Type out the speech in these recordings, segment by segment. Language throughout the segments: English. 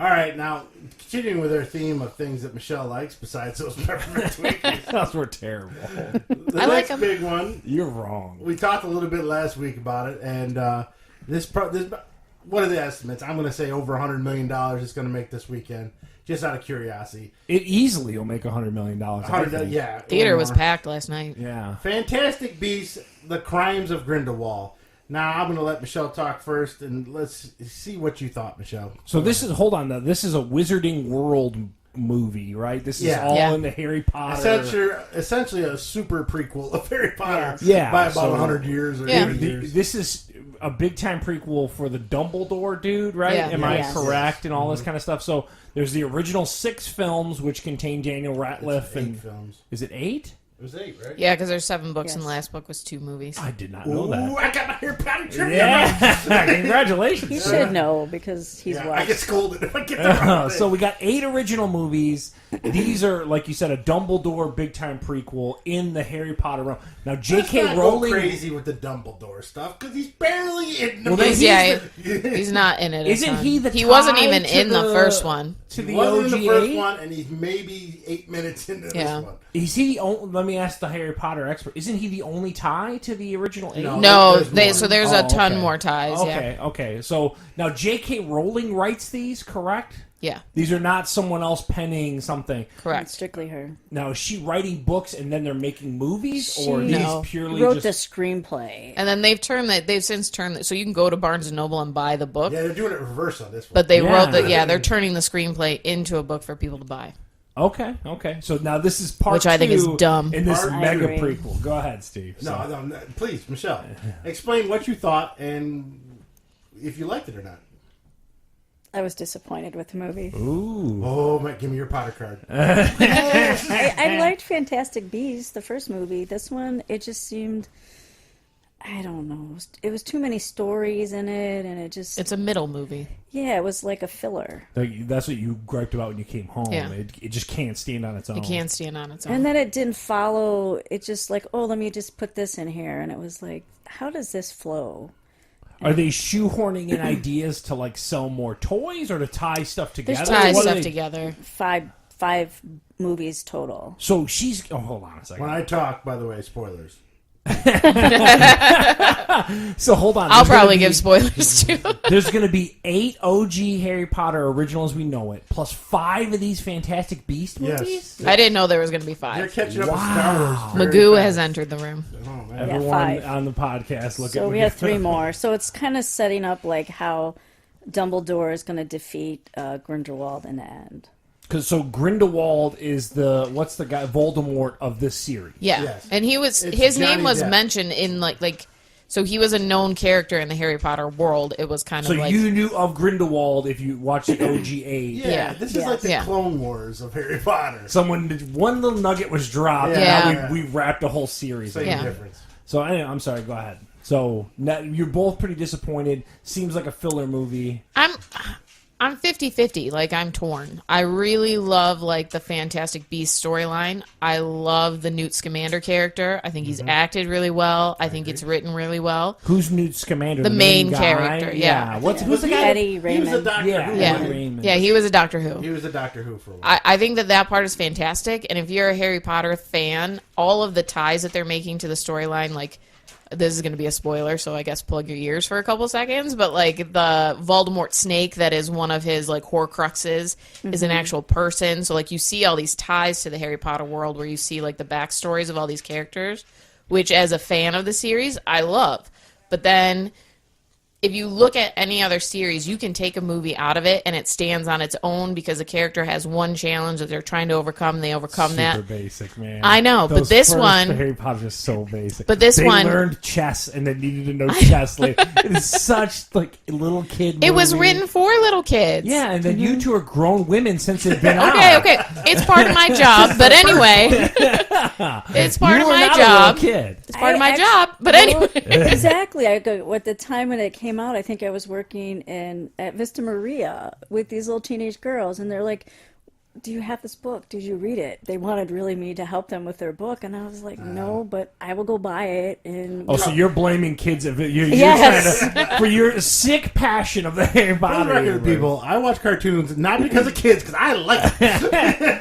All right, now, continuing with our theme of things that Michelle likes besides those peppermint Twinkies. Those were terrible. The I like next 'em. big one, You're wrong. we talked a little bit last week about it, and this what are the estimates? I'm going to say over $100 million is going to make this weekend, just out of curiosity. It easily will make $100 million. Yeah. Theater or was more. packed last night. Yeah. Fantastic Beasts, The Crimes of Grindelwald. Now, I'm going to let Michelle talk first, and let's see what you thought, Michelle. So this is, hold on, this is a Wizarding World movie, right? This is all Yeah. in the Harry Potter. Essentially a super prequel of Harry Potter Yeah, by about so- 100 years or Yeah. 80 years. This is a big time prequel for the Dumbledore dude, right? Yeah. Am I Yes. correct? And all this kind of stuff. So there's the original 6 films, which contain Daniel Radcliffe. It's 8 and films. is it 8? It was 8, right? Yeah, because there's 7 books, and Yes. the last book was 2 movies. I did not know Ooh, that. I got my Harry Potter trivia. Yeah, congratulations. He sir. should know because he's Yeah, I watched. get scolded if I get the wrong thing. So we got 8 original movies. These are, like you said, a Dumbledore big time prequel in the Harry Potter realm. Now, Let's J.K. not Rowling. go crazy with the Dumbledore stuff because he's barely in the Well, then movie. He's not in it. a Isn't ton. he the He wasn't tie even to in the first one. To He the wasn't OG in the first 8? one, and he's maybe 8 minutes into Yeah. this one. Is he the only? Let me ask the Harry Potter expert. Isn't he the only tie to the original 8? No. No, There's more. there's a ton okay. more ties. Okay, okay. So now J.K. Rowling writes these, correct? Yeah, These are not someone else penning something. correct. Strictly her. Now, is she writing books and then they're making movies, or She these No. purely Wrote just? the screenplay. And then they've since turned it, so you can go to Barnes and Noble and buy the book. Yeah, they're doing it reverse on this one. But they Yeah. they're turning the screenplay into a book for people to buy. Okay, okay. So now this is part Which I think is 2 dumb. in this Part- I mega agree. prequel. Go ahead, Steve. no, no, please, Michelle, explain what you thought and if you liked it or not. I was disappointed with the movie. Ooh. Oh, Mike, give me your Potter card. I liked Fantastic Beasts, the first movie. This one, it just seemed, I don't know, it was too many stories in it, and it just, It's a middle movie. yeah, it was like a filler. That's what you griped about when you came home. Yeah. It just can't stand on its own. It can't stand on its own. And then it didn't follow, it just like, oh, let me just put this in here. And it was like, how does this flow? Are they shoehorning in ideas to like sell more toys or to tie stuff together? Tie What are stuff they- together. Five movies total. So she's. Oh, hold on a second. When I talk, by the way, spoilers. So hold on. I'll There's gonna probably be- give spoilers too. There's going to be 8 OG Harry Potter originals we know it, plus 5 of these Fantastic Beast Yes. movies. I didn't know there was going to be They're 5. catching up with Star Wars. very Magoo fast. has entered the room. Oh, man. Yeah, Everyone 5. on the podcast, look So at we have 3 more. So it's kind of setting up like how Dumbledore is going to defeat Grindelwald in the end. Because so Grindelwald is what's the guy Voldemort of this series? Yeah, Yes. and It's his Johnny name was Depp. mentioned in like so he was a known character in the Harry Potter world. It was kind So of like you knew of Grindelwald if you watched the OG8. Yeah, Yeah. this is like the Yeah. Clone Wars of Harry Potter. One little nugget was dropped, Yeah. and now we wrapped the whole series. Same Yeah. difference. So anyway, I'm sorry. Go ahead. So now, you're both pretty disappointed. Seems like a filler movie. I'm 50-50. Like, I'm torn. I really love, like, the Fantastic Beasts storyline. I love the Newt Scamander character. I think he's acted really well. I think it's written really well. Who's Newt Scamander? The main guy? character, yeah. Who's the guy? Eddie He was a Raymond. Doctor Yeah, Who. Yeah. Eddie Raymond. Yeah, he was a Doctor Who. He was a Doctor Who for a while. I think that part is fantastic. And if you're a Harry Potter fan, all of the ties that they're making to the storyline, like, this is going to be a spoiler, so I guess plug your ears for a couple seconds. But, like, the Voldemort snake that is one of his, like, Horcruxes is an actual person. So, like, you see all these ties to the Harry Potter world where you see, like, the backstories of all these characters, which, as a fan of the series, I love. But then if you look at any other series, you can take a movie out of it and it stands on its own because a character has one challenge that they're trying to overcome. They overcome Super that. basic, man. I know, but Those this first one- Harry Potter is so basic. But this they one- learned chess and they needed to know chess. Like, it is such like a little kid. It was movie. written for little kids. Yeah, and then you two are grown women since they've been out. Okay. It's part of my job, but anyway, it's part You of were my not a job. little kid. It's part of I my actually- job, but Well, anyway. exactly. At the time when it came out, I think I was working at Vista Maria with these little teenage girls, and they're like, do you have this book? Did you read it? They wanted really me to help them with their book, and I was like, no, but I will go buy it. And Oh, so you're blaming kids you're Yes. trying to, for your sick passion of the Harry For Potter the record, universe. people, I watch cartoons not because of kids, because I like it.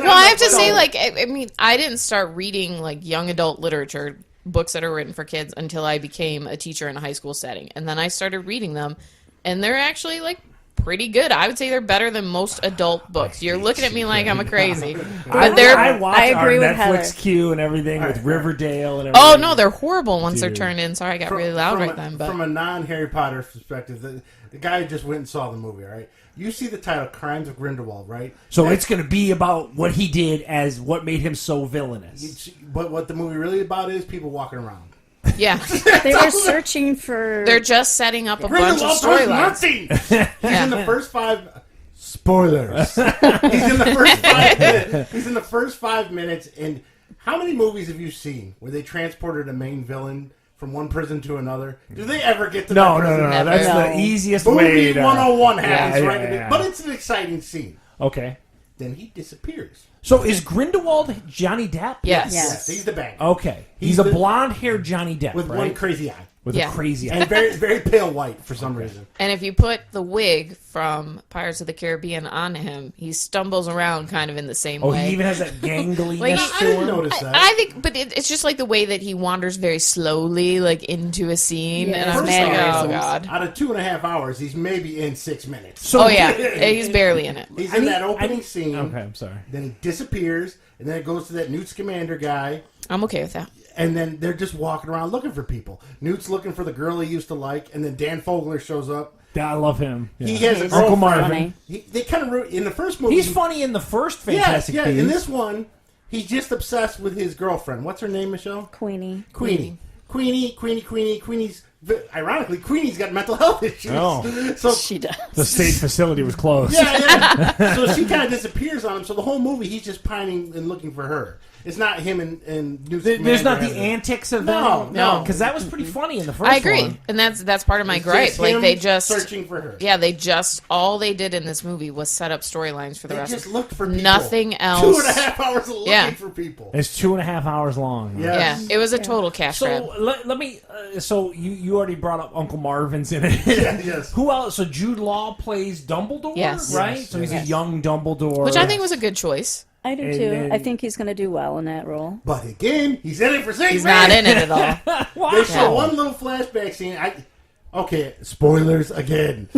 Well, I have to say, like, I mean, I didn't start reading like young adult literature, books that are written for kids, until I became a teacher in a high school setting, and then I started reading them, and they're actually like pretty good. I would say they're better than most adult books. You're looking at me like I'm a crazy, but they're. I watch I agree our with Netflix Heather. queue and everything with Right. Riverdale and everything. Oh no, they're horrible once they're Dude. turned in. Sorry, I got really loud right then. But From a non-Harry Potter perspective, the guy just went and saw the movie, right? You see the title, Crimes of Grindelwald, right? So it's going to be about what he did as what made him so villainous. But what the movie really about is people walking around. yeah, they were searching for. they're just setting up a bunch of Grindelwald does storylines. nothing! He's in the first 5... Spoilers. He's in the first 5 minutes. He's in the first 5 minutes, and how many movies have you seen where they transported a main villain from one prison to another? Do they ever get to No, that no, prison? no, no. Never. That's No. the easiest Movie way to... 101 happens Yeah, right yeah, in it. yeah. But it's an exciting scene. Okay. Then he disappears. So is Grindelwald Johnny Depp? Yes. Yes. He's the bad guy. Okay. He's He's a the- blonde-haired Johnny Depp, With right? one crazy eye. With Yeah. a crazy eye. And very, very pale white for some reason. And if you put the wig from Pirates of the Caribbean on him, he stumbles around kind of in the same Oh, way. he even has that gangliness Like, I to didn't him? notice that. I think, but it's just like the way that he wanders very slowly, like into a scene, Yeah, and I'm First just like, off, oh god. Out of 2.5 hours, he's maybe in 6 minutes. So Oh yeah, he's barely in it. He's I in need- that I opening need- scene. Okay, I'm sorry. Then he disappears, and then it goes to that Newt Scamander guy, I'm okay with that. and then they're just walking around looking for people. Newt's looking for the girl he used to like, and then Dan Fogler shows up. I love him. He Yeah. has a He's Uncle girlfriend. Marvin. funny. They kind of in the first movie. He's funny in the first Fantastic Yeah. Beasts. In this one, he's just obsessed with his girlfriend. What's her name, Michelle? Queenie. Queenie. Queenie's. Ironically, Queenie's got mental health issues. Oh. So She does. The state facility was closed. yeah. So she kind of disappears on him. So the whole movie, he's just pining and looking for her. It's not him and Newt There's not the Scamander. antics of No, them. no. Because that was pretty funny in the first I agree, one. and that's part of my It's gripe. just Like him they just searching for her. Yeah, they just all they did in this movie was set up storylines for the They rest. just of looked for people. Nothing else. 2.5 hours of looking Yeah. for people. It's 2.5 hours long. Yeah. Yeah, it was a total cash grab. So let me. So you already brought up Uncle Marvin's in it. Yeah, yes. Who else? So Jude Law plays Dumbledore, Yes. right? Yes, So he's yes. a young Dumbledore, Which I think was a good choice. I do And too. then- I think he's going to do well in that role. But again, he's in it for St. He's not in it at all. They show Wow. one little flashback scene. Okay, spoilers again.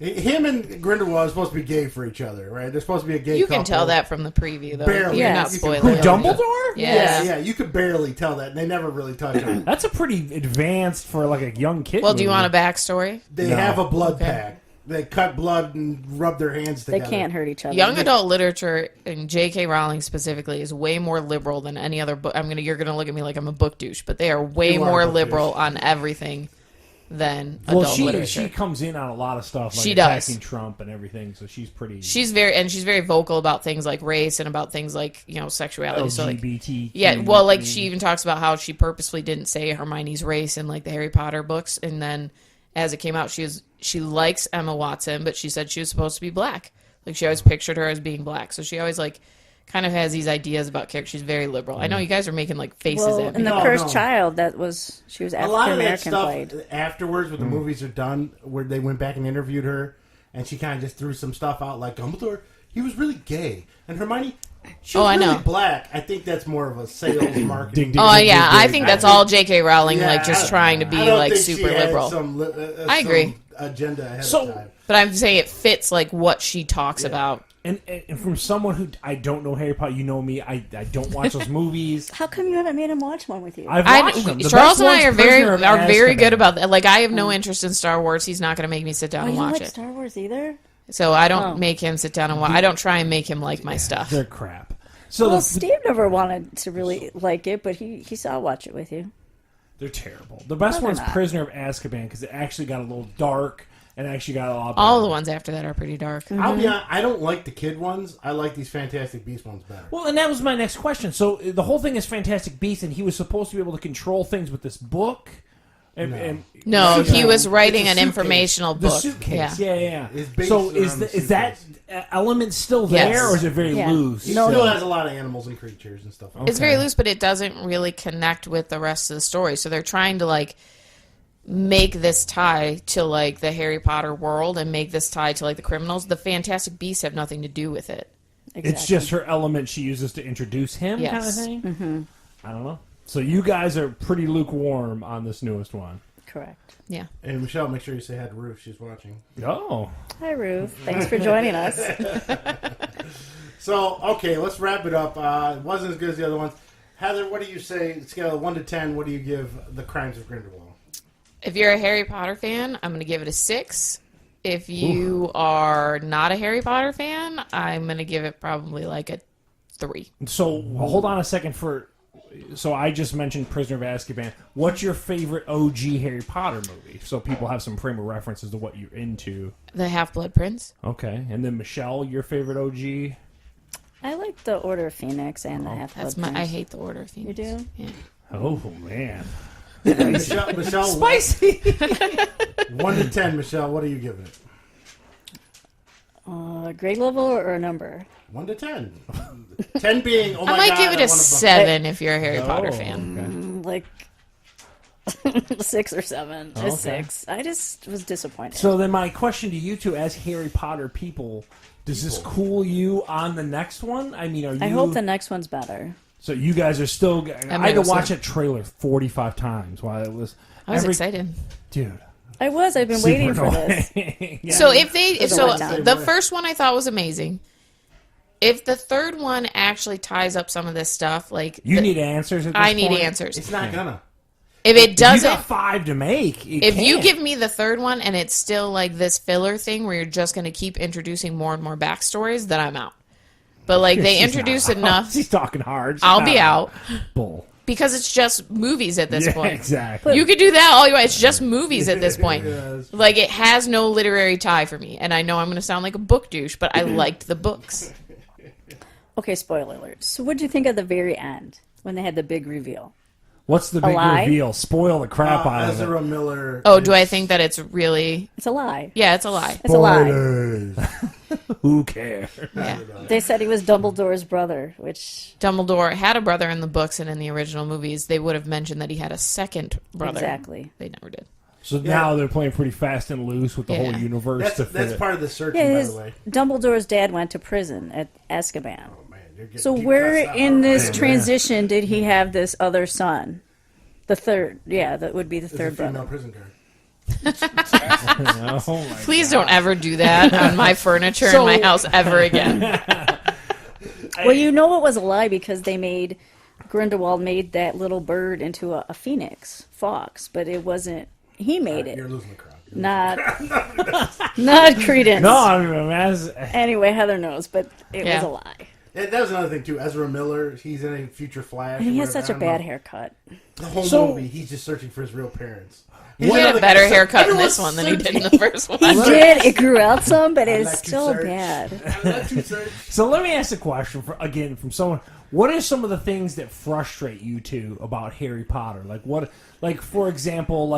Him and Grindelwald are supposed to be gay for each other, right? They're supposed to be a gay You couple. can tell that from the preview, though. Barely. You're Yeah. not You can- spoiling. Who, it. Dumbledore? Yes. Yeah, you could barely tell that. And they never really touch on it. That's a pretty advanced for like a young kid. Well, do you movie. want a backstory? They No. have a blood Okay. pact. They cut blood and rub their hands They together. can't hurt each other. Young adult literature, and J.K. Rowling specifically, is way more liberal than any other book. You're gonna look at me like I'm a book douche, but they are way You are a more book liberal douche. on everything than Well, adult literature. she comes in on a lot of stuff, like She does. attacking Trump and everything. So she's pretty. She's very vocal about things like race and about things like sexuality. So like, LGBT. yeah, well, like she even talks about how she purposefully didn't say Hermione's race in like the Harry Potter books, and then as it came out, she likes Emma Watson, but she said she was supposed to be black. Like she always pictured her as being black, so she always like kind of has these ideas about character. She's very liberal. I know you guys are making like faces Well, at in me. the No, Cursed no. Child, she was A lot African of that American stuff played. afterwards, when the movies are done, where they went back and interviewed her, and she kind of just threw some stuff out, like Dumbledore, he was really gay, and Hermione, she was I really know. black. I think that's more of a sales marketing. Ding, ding, Oh ding, yeah, ding, I ding. think that's I think- all J.K. Rowling, Yeah, like just trying to be I don't like think super she had liberal. I agree. Agenda ahead So- of time. But I'm saying it fits like what she talks about. And from someone who I don't know Harry Potter, you know me, I don't watch those movies. How come you haven't made him watch one with you? I've watched them. The Charles best and I one's are Prisoner of very good Azkaban. about that. Like I have no interest in Star Wars. He's not going to make me sit down Oh, and you don't watch like it. Star Wars either? So I don't Oh. make him sit down and watch. I don't try and make him like my stuff. They're crap. So Well, the, Steve never wanted to really like it, but he saw watch it with you. they're terrible. The best No, they're one's not. Prisoner of Azkaban because it actually got a little dark and actually got a lot. All better. the ones after that are pretty dark. I'll be honest, I don't like the kid ones. I like these Fantastic Beast ones better. Well, and that was my next question. So the whole thing is Fantastic Beasts, and he was supposed to be able to control things with this book. And No, he was writing It's a an suitcase. informational the book. suitcase. Yeah. Yeah. It's based So around the is that element still there, Yes. or is it very Yeah. loose? He No. still has a lot of animals and creatures and stuff. It's very loose, but it doesn't really connect with the rest of the story. So they're trying to like make this tie to like the Harry Potter world and make this tie to like the criminals. The Fantastic Beasts have nothing to do with it. Exactly. It's just her element she uses to introduce him, kind of Yes. thing. Mm-hmm. I don't know. So you guys are pretty lukewarm on this newest one. Correct. Yeah. And Michelle, make sure you say hi to Ruth. She's watching. Oh, Hi, Ruth. Thanks for joining us. So, okay, let's wrap it up. It wasn't as good as the other ones. Heather, what do you say? Scale of 1 to 10, what do you give The Crimes of Grindelwald? If you're a Harry Potter fan, I'm going to give it a 6. If you are not a Harry Potter fan, I'm going to give it probably like a 3. so hold on a second So I just mentioned Prisoner of Azkaban. What's your favorite OG Harry Potter movie? So people have some frame of reference as to what you're into. The Half-Blood Prince. Okay, and then Michelle, your favorite OG? I like the Order of Phoenix and the Half-Blood That's my. I Prince. hate the Order of Phoenix. You do? Yeah. Oh man, Michelle, spicy. 1 to 10, Michelle, what are you giving it? Grade level or a number? 1 to 10. 10 being, oh my I might God, give it I a wanna- 7 if you're a Harry Potter Oh, fan. okay. Like 6 or 7. Okay. A 6. I just was disappointed. So then my question to you two, as Harry Potter people, does this cool you on the next one? I mean, are you? I hope the next one's better. So you guys are still. I had to was watch so- that trailer 45 times while it was. I was excited. Dude. I was. I've been super waiting for this. annoying. Yeah. So if they, Doesn't so work out. the first one I thought was amazing. If the third one actually ties up some of this stuff, like You need answers. At this I need point? answers. It's not gonna. If it You doesn't, got 5 to make. if you can't. give me the third one and it's still like this filler thing where you're just going to keep introducing more and more backstories, then I'm out. But like they She's introduce not. enough, She's talking hard. She's I'll not be out Bull. because it's just movies at this Yeah, point. exactly. You could do that all you want. It's just movies at this point. Yes. Like it has no literary tie for me, and I know I'm going to sound like a book douche, but I liked the books. Okay, spoiler alert. So what did you think of the very end when they had the big reveal? What's the big lie? reveal? Spoil the crap out of it. Ezra Miller. Oh, do I is- think that it's really? It's a lie. Yeah, it's a lie. It's a lie. Spoilers. Who cares? Yeah. They said he was Dumbledore's brother, which Dumbledore had a brother in the books and in the original movies. They would have mentioned that he had a second brother. exactly. They never did. So now they're playing pretty fast and loose with the Yeah. whole universe to fit That's it. part of the searching, Yeah, by his the way. Dumbledore's dad went to prison at Azkaban. Man, you're getting So deep where cuts out. in this man. transition did he have this other son? The third, yeah, that would be the There's a third female brother. prison guard. Oh my Please don't ever do that on my furniture So- in my house ever again. Well, you know it was a lie because they made Grindelwald made that little bird into a phoenix, fox, but it wasn't. He made You're it, losing the crowd. not Credence. No, I mean, as Anyway, Heather knows, but it Yeah. was a lie. And that was another thing too. Ezra Miller, he's in a future Flash. And he or has whatever, such a I don't bad know. haircut. The whole So- movie, he's just searching for his real parents. He had a better haircut in this one than he did in the first He one. did. It grew out some, but it's like to still search. bad. So let me ask a question from someone. What are some of the things that frustrate you two about Harry Potter? Like for example,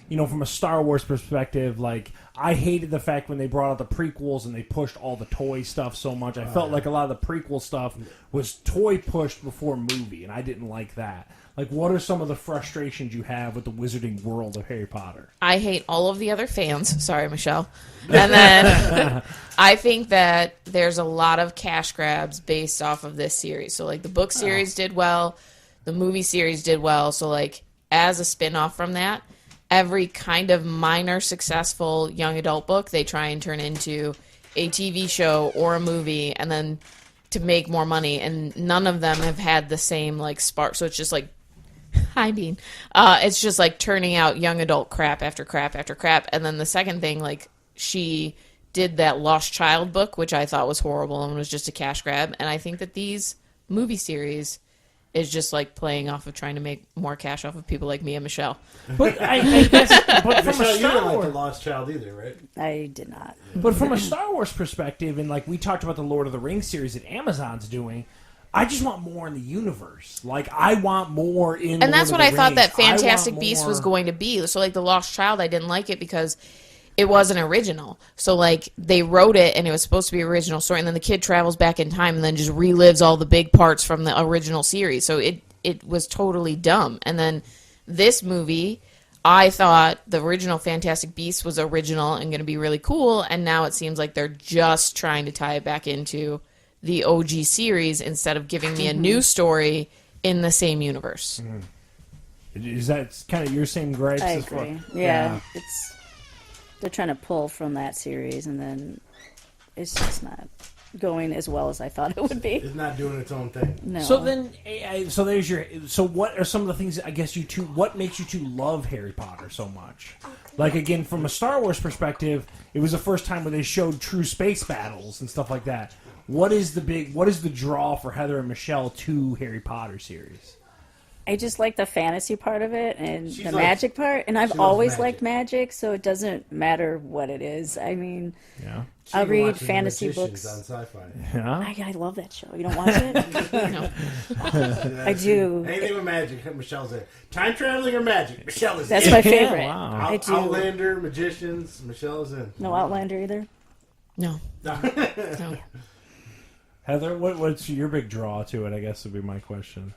from a Star Wars perspective, like I hated the fact when they brought out the prequels and they pushed all the toy stuff so much. I felt like a lot of the prequel stuff was toy pushed before movie, and I didn't like that. Like, what are some of the frustrations you have with the wizarding world of Harry Potter? I hate all of the other fans. Sorry, Michelle. And then I think that there's a lot of cash grabs based off of this series. So, like, the book series did well. The movie series did well. So, like, as a spin-off from that, every kind of minor successful young adult book they try and turn into a TV show or a movie and then to make more money. And none of them have had the same, like, spark. So it's just, like, hi, Bean. It's just like turning out young adult crap after crap after crap. And then the second thing, like she did that Lost Child book, which I thought was horrible and was just a cash grab. And I think that these movie series is just like playing off of trying to make more cash off of people like me and Michelle. But I guess, but from a Michelle, you Star didn't like Wars, the Lost Child either, right? I did not. but from a Star Wars perspective, and like we talked about the Lord of the Rings series that Amazon's doing, I just want more in the universe. Like, I want more in And that's Lord what of I the thought Rings. that Fantastic I want Beasts more- was going to be. So, like, The Lost Child, I didn't like it because it wasn't original. So, like, they wrote it, and it was supposed to be an original story, and then the kid travels back in time and then just relives all the big parts from the original series. So, it was totally dumb. And then this movie, I thought the original Fantastic Beasts was original and going to be really cool, and now it seems like they're just trying to tie it back into the OG series instead of giving me a new story in the same universe. Is that kind of your same gripes? I as well? agree. Yeah, they're trying to pull from that series, and then it's just not going as well as I thought it would be. It's not doing its own thing. No. So then, so there's your. So what are some of the things? I guess you two. What makes you two love Harry Potter so much? Like, again, from a Star Wars perspective, it was the first time where they showed true space battles and stuff like that. What is the draw for Heather and Michelle to Harry Potter series? I just like the fantasy part of it and She's the like- magic part, and she I've loves always magic. liked magic, so it doesn't matter what it is. I mean, Yeah. She I'll read watches The fantasy Magicians books. on Sci-Fi. Yeah. I love that show. You don't watch it? I do. Anything with magic, Michelle's there. Time traveling or magic, Michelle is That's in. my favorite. Wow. I do. Outlander, Magicians, Michelle's in. No Outlander either. No. No. Heather, what's your big draw to it? I guess would be my question.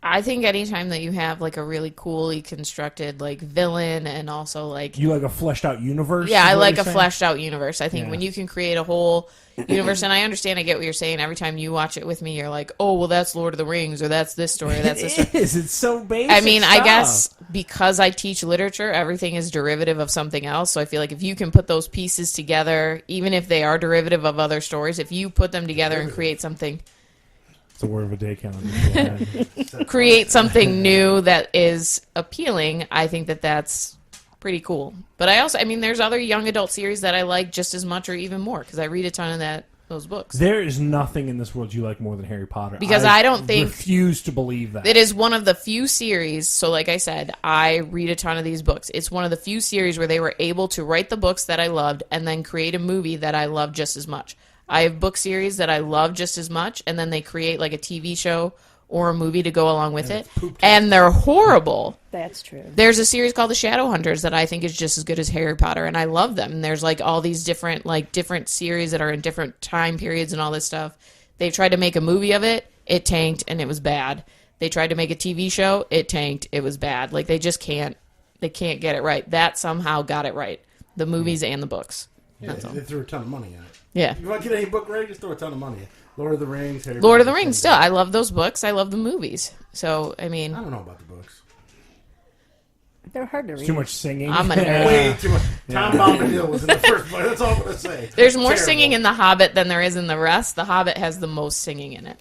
I think anytime that you have like a really coolly constructed like villain and also like You like a fleshed out universe? yeah, is I what like you're a saying? fleshed out universe. I think Yeah. when you can create a whole universe, and I understand, I get what you're saying. Every time you watch it with me, you're like, oh, well, that's Lord of the Rings, or that's this story, or that's this story. It is. It's so basic. I mean, I stuff. guess because I teach literature, everything is derivative of something else. So I feel like if you can put those pieces together, even if they are derivative of other stories, if you put them together and create something It's a word of a day calendar. create something new that is appealing, I think that that's pretty cool. But I mean, there's other young adult series that I like just as much or even more because I read a ton of those books. There is nothing in this world you like more than Harry Potter. Because I don't think- refuse to believe that. It is one of the few series, so like I said, I read a ton of these books. It's one of the few series where they were able to write the books that I loved and then create a movie that I love just as much. I have book series that I love just as much, and then they create like a TV show or a movie to go along with it, and they're horrible. That's true. There's a series called The Shadowhunters that I think is just as good as Harry Potter, and I love them. And there's like all these different series that are in different time periods and all this stuff. They tried to make a movie of it, it tanked, and it was bad. They tried to make a TV show, it tanked, it was bad. Like they can't get it right. That somehow got it right. The movies and the books. Yeah, That's all. they threw a ton of money at it. Yeah. You want to get any book right? Just throw a ton of money at it. Lord of the Rings, Harry Lord of the Potter, Rings, same still. thing. I love those books. I love the movies. So, I mean, I don't know about the books. They're hard to read. Too much singing. I'm a nerd. Way too much. Tom Bombadil was in the first book. That's all I'm going to say. There's more Terrible. singing in The Hobbit than there is in the rest. The Hobbit has the most singing in it.